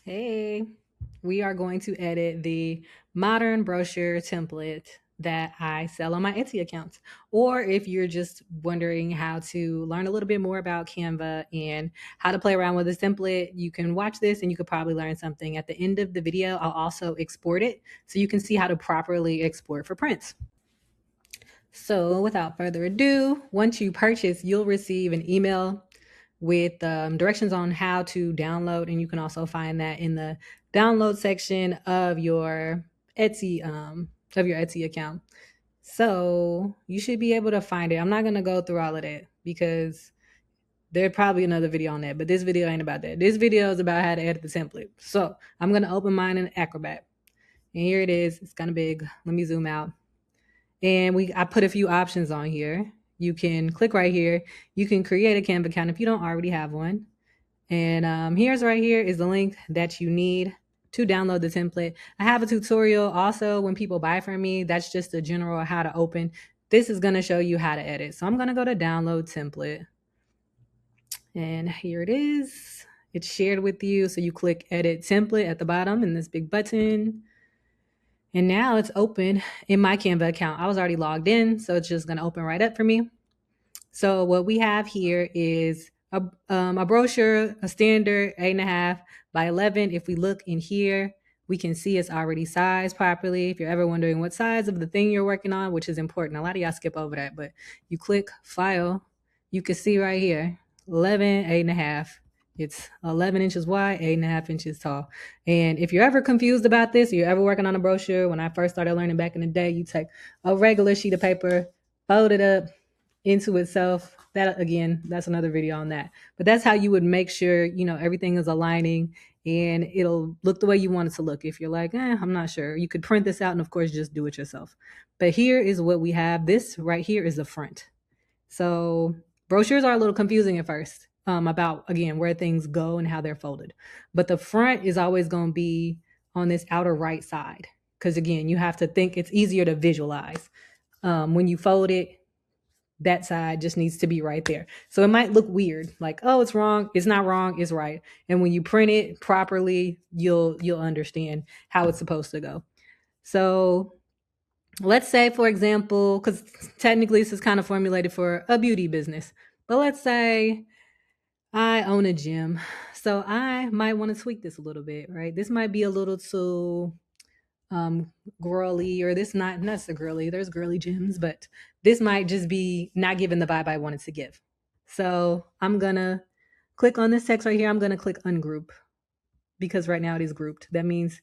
Hey, we are going to edit the modern brochure template that I sell on my Etsy account. Or if you're just wondering how to learn a little bit more about Canva and how to play around with this template, you can watch this and you could probably learn something. At the end of the video, I'll also export it so you can see how to properly export for prints. So without further ado, once you purchase, you'll receive an email with directions on how to download, and you can also find that in the download section of your Etsy account. So you should be able to find it. I'm not gonna go through all of that because there's probably another video on that, but this video ain't about that. This video is about how to edit the template. So I'm gonna open mine in Acrobat, and here it is. It's kind of big. Let me zoom out. And I put a few options on here. You can click right here. You can create a Canva account if you don't already have one. And here's right here is the link that you need to download the template. I have a tutorial also when people buy from me. That's just a general how to open. This is going to show you how to edit. So I'm going to go to download template. And here it is. It's shared with you. So you click edit template at the bottom in this big button. And now it's open in my Canva account. I was already logged in, so it's just going to open right up for me. So what we have here is a brochure, a standard 8.5 by 11. If we look in here, we can see it's already sized properly. If you're ever wondering what size of the thing you're working on, which is important, a lot of y'all skip over that, but you click file, you can see right here, 11, 8.5. It's 11 inches wide, 8.5 inches tall. And if you're ever confused about this, or you're ever working on a brochure, when I first started learning back in the day, you take a regular sheet of paper, fold it up into itself. That again, that's another video on that. But that's how you would make sure, everything is aligning and it'll look the way you want it to look. If you're like, I'm not sure, you could print this out and of course just do it yourself. But here is what we have. This right here is the front. So brochures are a little confusing at first about, again, where things go and how they're folded. But the front is always going to be on this outer right side. Because again, you have to think it's easier to visualize. When you fold it, that side just needs to be right there. So it might look weird, like, oh, it's wrong. It's not wrong. It's right. And when you print it properly, you'll understand how it's supposed to go. So let's say, for example, because technically this is kind of formulated for a beauty business, but let's say I own a gym. So I might want to tweak this a little bit, right? This might be a little too girly, or this not so girly. There's girly gyms, but this might just be not giving the vibe I wanted to give. So I'm gonna click on this text right here. I'm gonna click ungroup because right now it is grouped. That means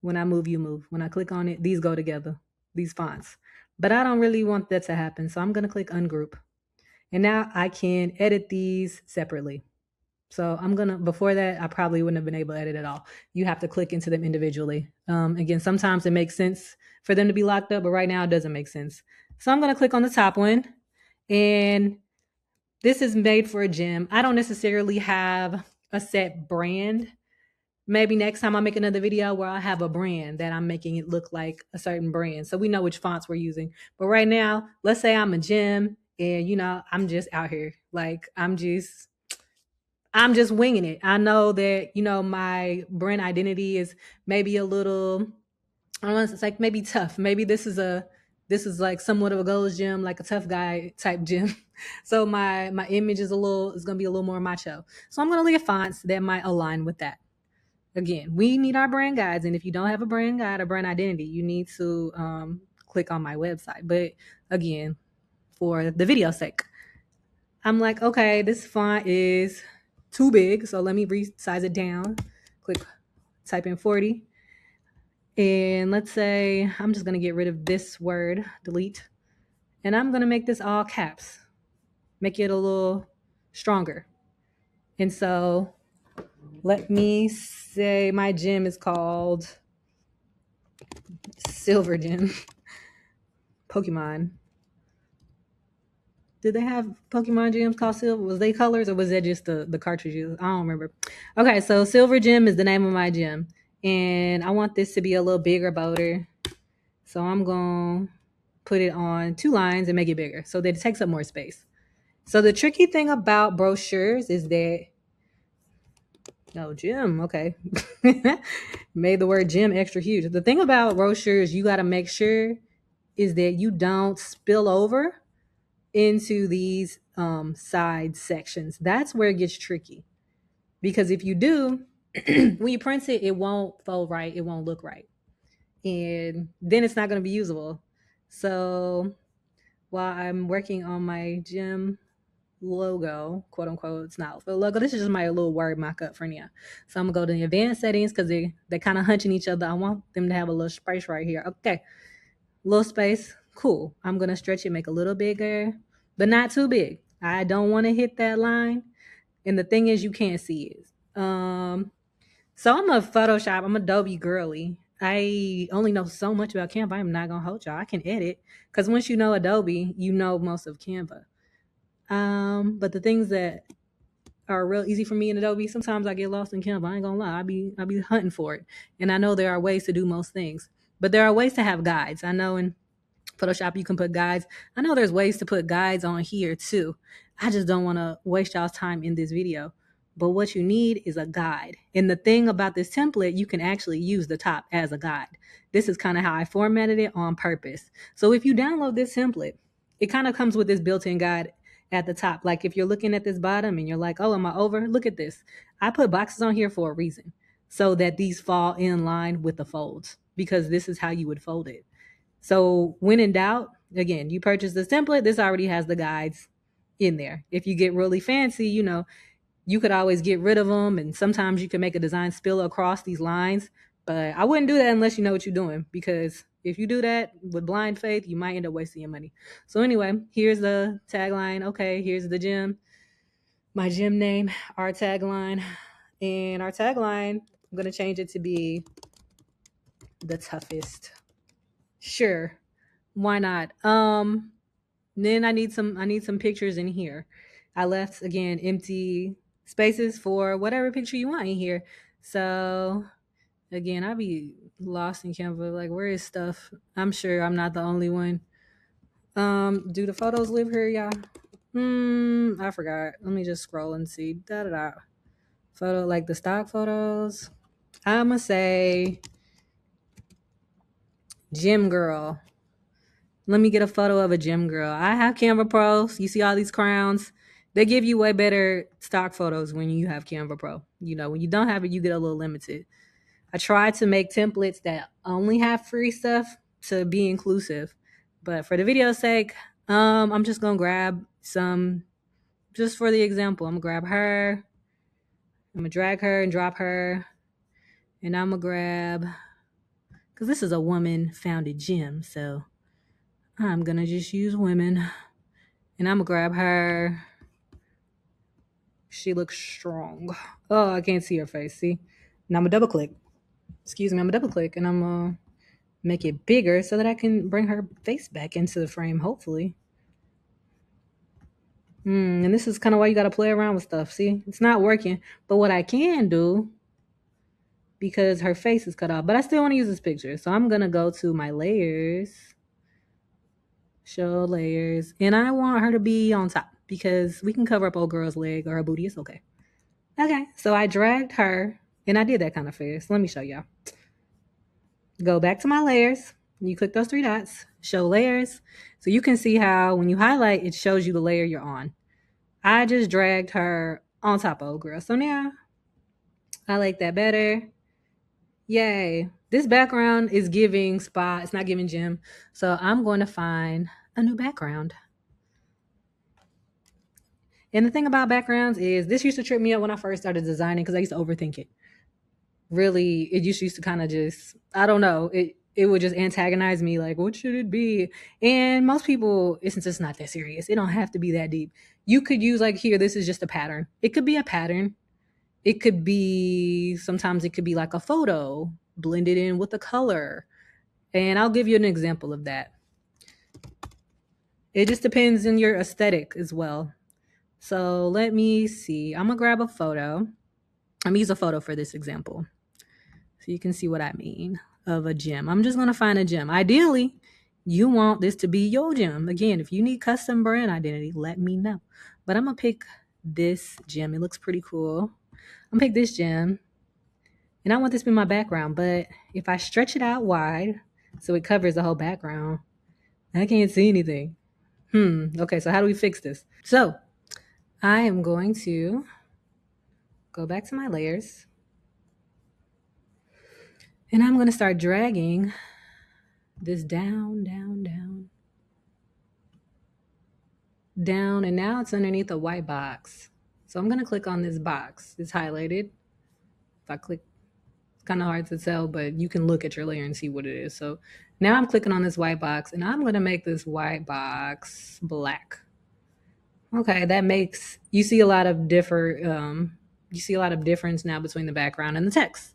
when I move, you move. When I click on it, these go together, these fonts. But I don't really want that to happen. So I'm gonna click ungroup. And now I can edit these separately. So before that, I probably wouldn't have been able to edit at all. You have to click into them individually. Again, sometimes it makes sense for them to be locked up, but right now it doesn't make sense. So I'm gonna click on the top one, and this is made for a gym. I don't necessarily have a set brand. Maybe next time I make another video where I have a brand that I'm making it look like a certain brand. So we know which fonts we're using. But right now, let's say I'm a gym and I'm just out here. Like I'm just winging it. I know that, my brand identity is maybe a little, I don't know, it's like maybe tough. Maybe this is like somewhat of a goals gym, like a tough guy type gym. So my image is gonna be a little more macho. So I'm gonna look at fonts that might align with that. Again, we need our brand guides. And if you don't have a brand guide or brand identity, you need to click on my website. But again, for the video sake, I'm like, okay, this font is too big. So let me resize it down. Type in 40. And let's say I'm just going to get rid of this word, delete. And I'm going to make this all caps, make it a little stronger. And so let me say my gym is called Silver Gym. Pokemon. Did they have Pokemon gyms called Silver? Was they colors or was that just the cartridges? I don't remember. Okay, so Silver Gym is the name of my gym. And I want this to be a little bigger, bolder. So I'm going to put it on 2 lines and make it bigger so that it takes up more space. So the tricky thing about brochures is that Oh, gym. Okay. Made the word gym extra huge. The thing about brochures you got to make sure is that you don't spill over into these side sections. That's where it gets tricky. Because if you do, when you print it, it won't fold right. It won't look right. And then it's not going to be usable. So while I'm working on my gym logo, quote unquote, it's not the logo. This is just my little word mock-up for now. So I'm gonna go to the advanced settings because they're kind of hunching each other. I want them to have a little space right here. Okay, little space, cool. I'm gonna stretch it, make a little bigger, but not too big. I don't want to hit that line. And the thing is, you can't see it. So I'm a Photoshop. I'm Adobe girly. I only know so much about Canva. I'm not gonna hold y'all. I can edit because once you know Adobe, you know most of Canva. But the things that are real easy for me in Adobe, sometimes I get lost in Canva. I ain't gonna lie. I be hunting for it. And I know there are ways to do most things. But there are ways to have guides. I know in Photoshop you can put guides. I know there's ways to put guides on here too. I just don't want to waste y'all's time in this video. But what you need is a guide. And the thing about this template, you can actually use the top as a guide. This is kind of how I formatted it on purpose. So if you download this template, it kind of comes with this built-in guide at the top. Like if you're looking at this bottom and you're like, oh, am I over? Look at this. I put boxes on here for a reason so that these fall in line with the folds because this is how you would fold it. So when in doubt, again, you purchase this template. This already has the guides in there. If you get really fancy, you could always get rid of them. And sometimes you can make a design spill across these lines. But I wouldn't do that unless you know what you're doing, because if you do that with blind faith, you might end up wasting your money. So anyway, here's the tagline. Okay, here's the gym, my gym name, our tagline. And our tagline, I'm going to change it to be the toughest. Sure. Why not? Then I need some pictures in here. I left again empty spaces for whatever picture you want in here. So again, I be lost in Canva. Like, where is stuff? I'm sure I'm not the only one. Do the photos live here, y'all? I forgot. Let me just scroll and see. Da da da. Photo, like the stock photos. I'ma say gym girl. Let me get a photo of a gym girl. I have Canva Pros. You see all these crowns. They give you way better stock photos when you have Canva Pro. When you don't have it, you get a little limited. I try to make templates that only have free stuff to be inclusive. But for the video's sake, I'm just gonna grab some, just for the example. I'm gonna grab her. I'm gonna drag her and drop her. And I'm gonna grab, because this is a woman-founded gym, so I'm gonna just use women. And I'm gonna grab her. She looks strong. Oh, I can't see her face. See? Now I'm gonna double click. Excuse me, I'm gonna double click and I'm gonna make it bigger so that I can bring her face back into the frame, hopefully. And this is kind of why you gotta play around with stuff. See? It's not working. But what I can do, because her face is cut off, but I still want to use this picture. So I'm gonna go to my layers. Show layers. And I want her to be on top because we can cover up old girl's leg or her booty. It's okay. Okay, so I dragged her, and I did that kind of fast. Let me show y'all. Go back to my layers. You click those three dots, show layers. So you can see how when you highlight, it shows you the layer you're on. I just dragged her on top of old girl. So now I like that better. Yay. This background is giving spa. It's not giving gym. So I'm going to find a new background. And the thing about backgrounds is this used to trip me up when I first started designing because I used to overthink it. Really, it just used to kind of just, I don't know, it would just antagonize me, like, what should it be? And most people, it's just not that serious. It don't have to be that deep. You could use, like, here, this is just a pattern. It could be a pattern. It could be, sometimes it could be like a photo blended in with a color. And I'll give you an example of that. It just depends on your aesthetic as well. So let me see. I'm going to grab a photo. I'm going to use a photo for this example, so you can see what I mean of a gym. I'm just going to find a gym. Ideally, you want this to be your gym. Again, if you need custom brand identity, let me know. But I'm going to pick this gym. It looks pretty cool. I'm gonna pick this gem, and I want this to be my background. But if I stretch it out wide so it covers the whole background, I can't see anything. Okay, so how do we fix this? So I am going to go back to my layers, and I'm going to start dragging this down, down, down, down, and now it's underneath a white box. So I'm going to click on this box. It's highlighted. If I click, it's kind of hard to tell, but you can look at your layer and see what it is. So now I'm clicking on this white box, and I'm going to make this white box black. Okay, that makes you see a lot of you see a lot of difference now between the background and the text.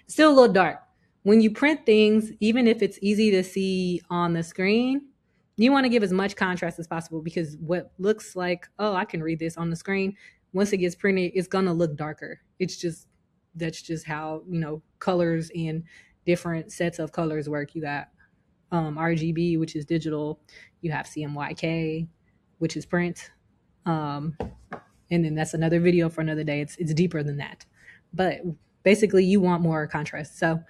Still a little dark. When you print things, even if it's easy to see on the screen, you want to give as much contrast as possible, because what looks like, oh, I can read this on the screen, once it gets printed, it's gonna look darker. It's just That's just how, colors and different sets of colors work. You got RGB, which is digital. You have CMYK, which is print. Um, and then that's another video for another day. It's deeper than that. But basically you want more contrast. So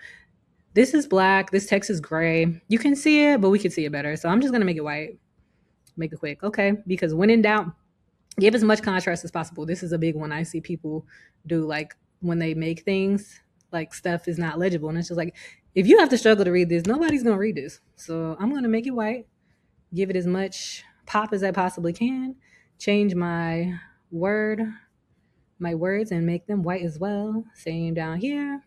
this is black, this text is gray. You can see it, but we can see it better. So I'm just gonna make it white, make it quick. Okay, because when in doubt, give as much contrast as possible. This is a big one I see people do, like when they make things, like stuff is not legible. And it's just like, if you have to struggle to read this, nobody's gonna read this. So I'm gonna make it white, give it as much pop as I possibly can, change my words and make them white as well. Same down here.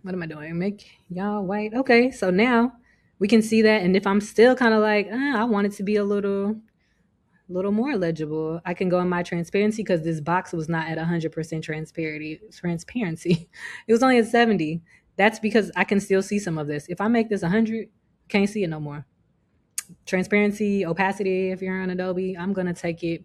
What am I doing? Make y'all white. Okay, so now we can see that. And if I'm still kind of like, I want it to be a little more legible, I can go in my transparency, because this box was not at 100% transparency. It was only at 70. That's because I can still see some of this. If I make this 100, can't see it no more. Transparency, opacity, if you're on Adobe, I'm going to take it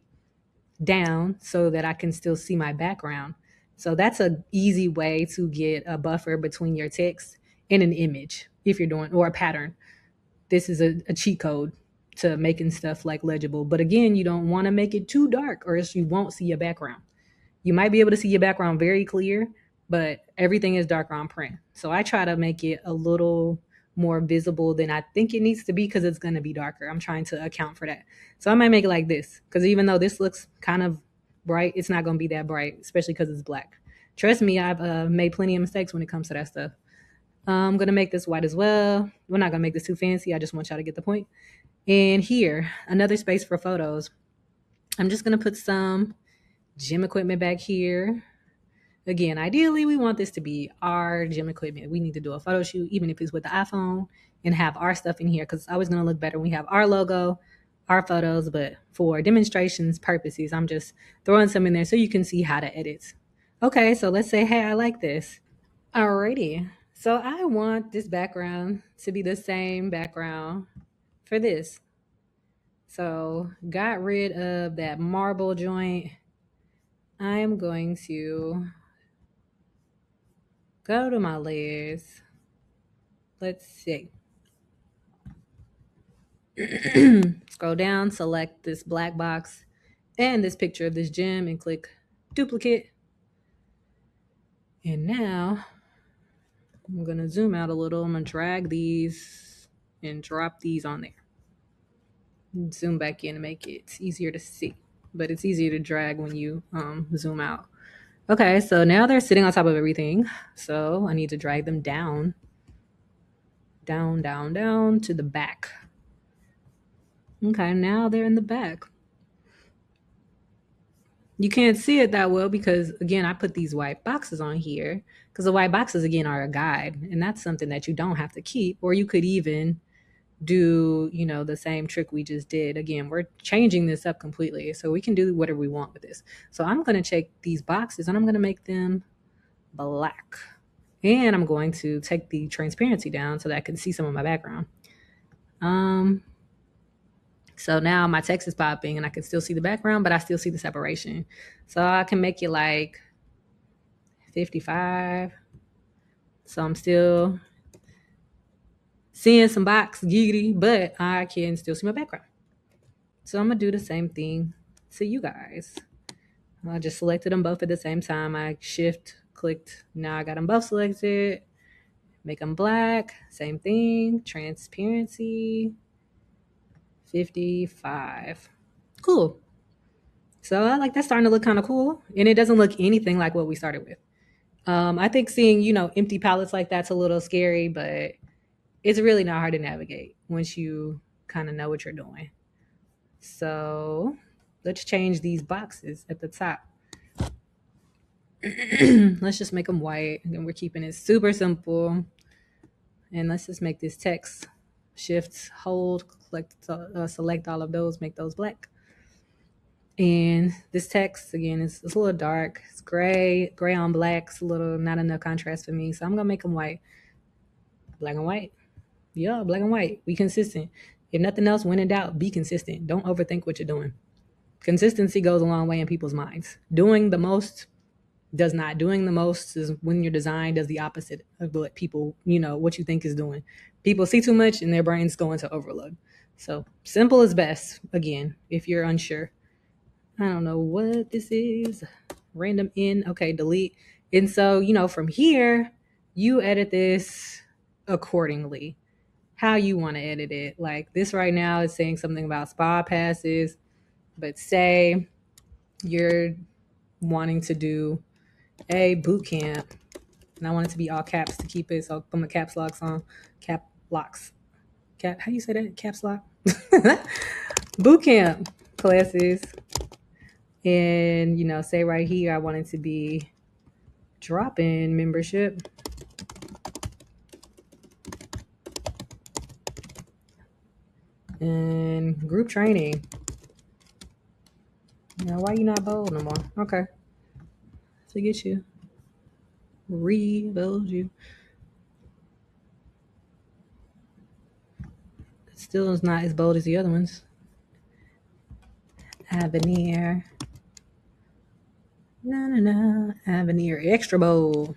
down so that I can still see my background. So that's an easy way to get a buffer between your text and an image, if you're doing, or a pattern. This is a cheat code to making stuff like legible. But again, you don't want to make it too dark, or else you won't see your background. You might be able to see your background very clear, but everything is darker on print. So I try to make it a little more visible than I think it needs to be, because it's going to be darker. I'm trying to account for that. So I might make it like this, because even though this looks kind of bright, it's not going to be that bright, especially because it's black. Trust me, I've made plenty of mistakes when it comes to that stuff. I'm going to make this white as well. We're not going to make this too fancy. I just want y'all to get the point. And here, another space for photos. I'm just going to put some gym equipment back here. Again, ideally, we want this to be our gym equipment. We need to do a photo shoot, even if it's with the iPhone, and have our stuff in here, because it's always going to look better when we have our logo, our photos. But for demonstrations purposes, I'm just throwing some in there so you can see how to edit. Okay, so let's say, hey, I like this. Alrighty. So I want this background to be the same background for this. So got rid of that marble joint. I'm going to go to my layers. Let's see. Scroll down, select this black box and this picture of this gem, and click duplicate. And now I'm going to zoom out a little. I'm going to drag these and drop these on there. Zoom back in to make it easier to see, but it's easier to drag when you zoom out. Okay, so now they're sitting on top of everything. So I need to drag them down to the back. Okay, now they're in the back. You can't see it that well because, again, I put these white boxes on here, because the white boxes, again, are a guide, and that's something that you don't have to keep. Or you could even do, the same trick we just did. Again, we're changing this up completely, so we can do whatever we want with this. So I'm going to take these boxes and I'm going to make them black. And I'm going to take the transparency down so that I can see some of my background. So now my text is popping and I can still see the background, but I still see the separation. So I can make it like 55. So I'm still seeing some box giggity, but I can still see my background. So I'm going to do the same thing to you guys. I just selected them both at the same time. I shift clicked. Now I got them both selected. Make them black. Same thing. Transparency. 55. Cool. So I like that's starting to look kind of cool. And it doesn't look anything like what we started with. I think seeing, empty palettes like that's a little scary, but it's really not hard to navigate once you kind of know what you're doing. So let's change these boxes at the top. Let's just make them white. And we're keeping it super simple. And let's just make this text shift, hold, select all of those, make those black. And this text, again, is a little dark. It's gray on black. It's a little not enough contrast for me. So I'm going to make them white. Black and white. Yeah, black and white. Be consistent. If nothing else, when in doubt, be consistent. Don't overthink what you're doing. Consistency goes a long way in people's minds. Doing the most does not. Doing the most is when your design does the opposite of what people, what you think is doing. People see too much and their brains go into overload. So simple is best, again, if you're unsure. I don't know what this is. Random in. Okay, delete. And so, from here, you edit this accordingly. How you want to edit it. Like this right now is saying something about spa passes, but say you're wanting to do a boot camp, and I want it to be all caps to keep it. So I'll put my caps locks on. Cap locks. Cap. How you say that? Caps lock. Boot camp classes. And, say right here, I want it to be drop-in membership. And group training. Why you not bold no more? Okay. Forget you. Rebuild you. It still is not as bold as the other ones. Avenir. No. Avenir. Extra bold.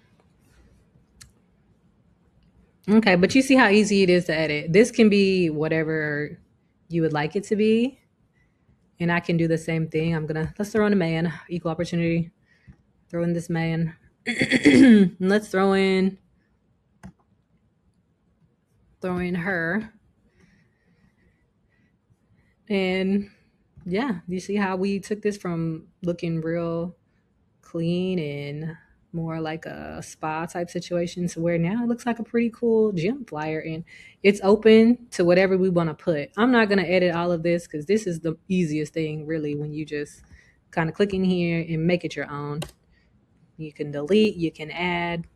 Okay, but you see how easy it is to edit. This can be whatever you would like it to be. And I can do the same thing. Let's throw in a man, equal opportunity. Throw in this man. Let's throw in her. And yeah, you see how we took this from looking real clean and more like a spa type situation to where now it looks like a pretty cool gym flyer, and it's open to whatever we want to put. I'm not going to edit all of this because this is the easiest thing really when you just kind of click in here and make it your own. You can delete, you can add.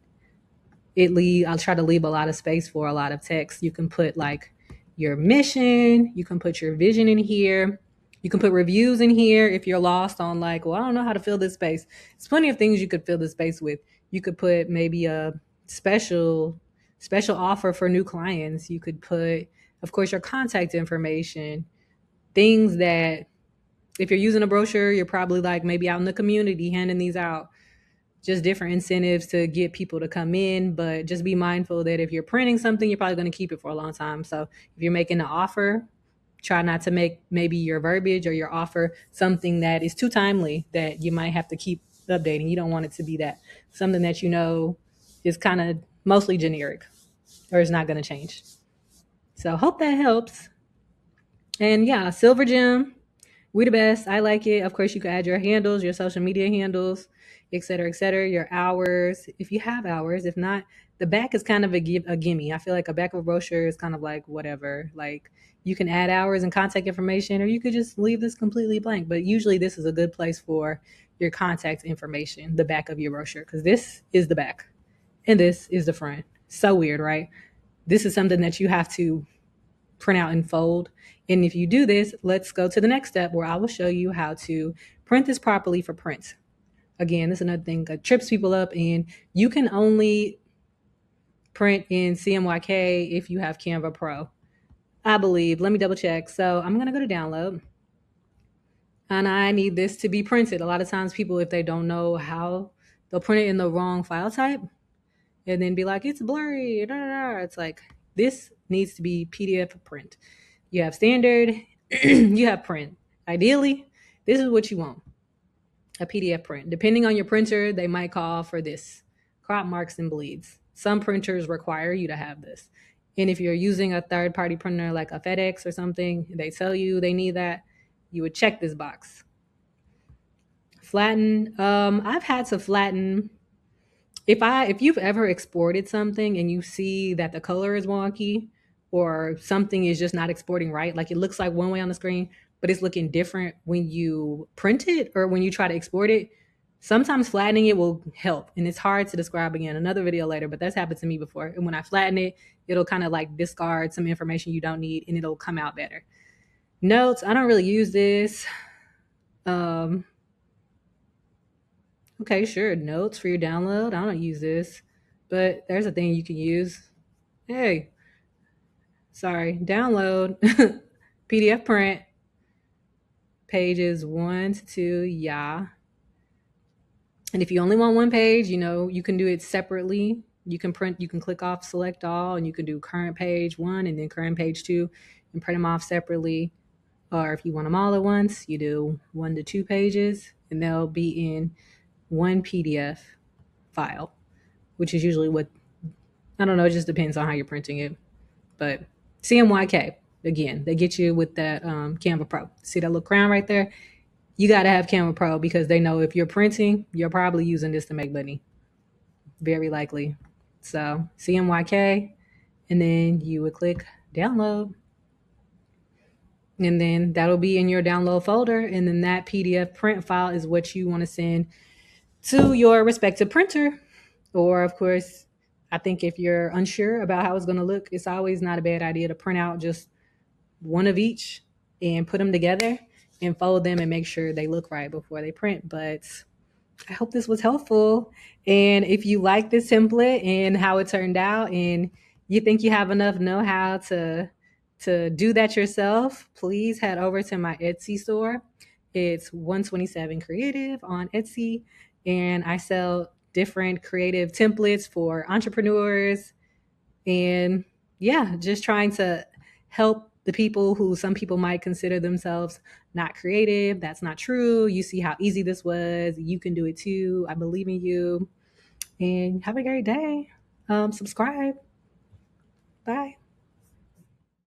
I'll try to leave a lot of space for a lot of text. You can put like your mission, you can put your vision in here. You can put reviews in here if you're lost on like, well, I don't know how to fill this space. There's plenty of things you could fill this space with. You could put maybe a special offer for new clients. You could put, of course, your contact information, things that if you're using a brochure, you're probably like maybe out in the community handing these out. Just different incentives to get people to come in, but just be mindful that if you're printing something, you're probably going to keep it for a long time. So if you're making an offer, try not to make maybe your verbiage or your offer something that is too timely that you might have to keep updating. You don't want it to be that something that is kind of mostly generic or is not going to change. So hope that helps. And yeah, Silver Gem, we the best. I like it. Of course, you can add your handles, your social media handles, et cetera, your hours, if you have hours. If not, the back is kind of a gimme. I feel like a back of a brochure is kind of like whatever. Like you can add hours and contact information, or you could just leave this completely blank. But usually this is a good place for your contact information, the back of your brochure, because this is the back and this is the front. So weird, right? This is something that you have to print out and fold. And if you do this, let's go to the next step where I will show you how to print this properly for print. Again, this is another thing that trips people up, and you can only print in CMYK if you have Canva Pro, I believe. Let me double check. So I'm going to go to download, and I need this to be printed. A lot of times people, if they don't know how, they'll print it in the wrong file type and then be like, it's blurry. It's like, this needs to be PDF print. You have standard, you have print. Ideally, this is what you want. a PDF print. Depending on your printer, they might call for this: crop marks and bleeds. Some printers require you to have this. And if you're using a third party printer like a FedEx or something, they tell you they need that, you would check this box. Flatten. I've had to flatten. If you've ever exported something and you see that the color is wonky or something is just not exporting right, like it looks like one way on the screen, but it's looking different when you print it or when you try to export it, sometimes flattening it will help. And it's hard to describe again, another video later, but that's happened to me before. And when I flatten it, it'll kind of like discard some information you don't need and it'll come out better. Notes, I don't really use this. Okay, sure. Notes for your download. I don't use this, but there's a thing you can use. Hey, sorry, download PDF print pages 1 to 2. Yeah. And if you only want one page, you can do it separately. You can click off select all, and you can do current page 1 and then current page 2 and print them off separately. Or if you want them all at once, you do 1 to 2 pages and they'll be in one PDF file, which is usually what, I don't know, it just depends on how you're printing it. But CMYK, again, they get you with that Canva Pro. See that little crown right there? You got to have Canva Pro because they know if you're printing, you're probably using this to make money. Very likely. So CMYK, and then you would click download. And then that'll be in your download folder. And then that PDF print file is what you want to send to your respective printer. Or, of course, I think if you're unsure about how it's going to look, it's always not a bad idea to print out just one of each and put them together and fold them and make sure they look right before they print. But I hope this was helpful. And if you like this template and how it turned out and you think you have enough know-how to do that yourself, please head over to my Etsy store. It's 127 Creative on Etsy. And I sell different creative templates for entrepreneurs. And yeah, just trying to help the people who some people might consider themselves not creative. That's not true. You see how easy this was. You can do it too. I believe in you. And have a great day. Subscribe. Bye.